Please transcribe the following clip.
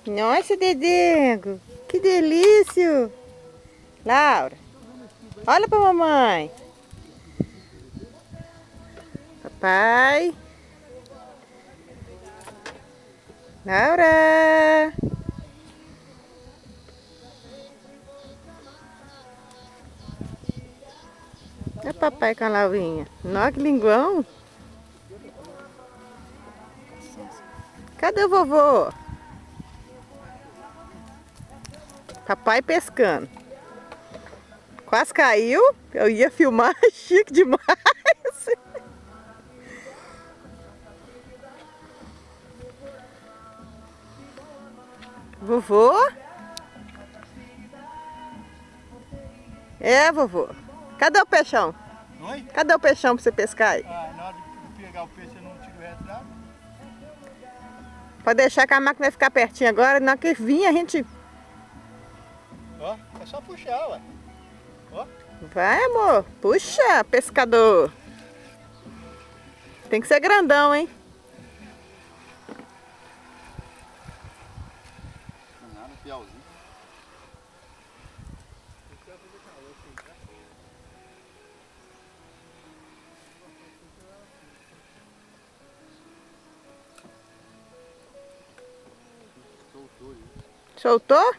Nossa, Dedengo, que delícia! Laura, olha pra mamãe. Papai. Laura. Olha papai com a Laurinha. Nossa, que linguão. Cadê o vovô? Papai pescando. Quase caiu. Eu ia filmar, chique demais. Vovô? É, vovô. Cadê o peixão? Oi? Cadê o peixão pra você pescar aí? Ah, na hora de pegar o peixe eu não tiro o retrato. Pode deixar que a máquina vai ficar pertinho agora. Na hora que vir a gente... Ó, é só puxar, ué. Ó. Vai, amor. Puxa, pescador. Tem que ser grandão, hein? Não nada, piauzinho. Soltou, hein? Soltou?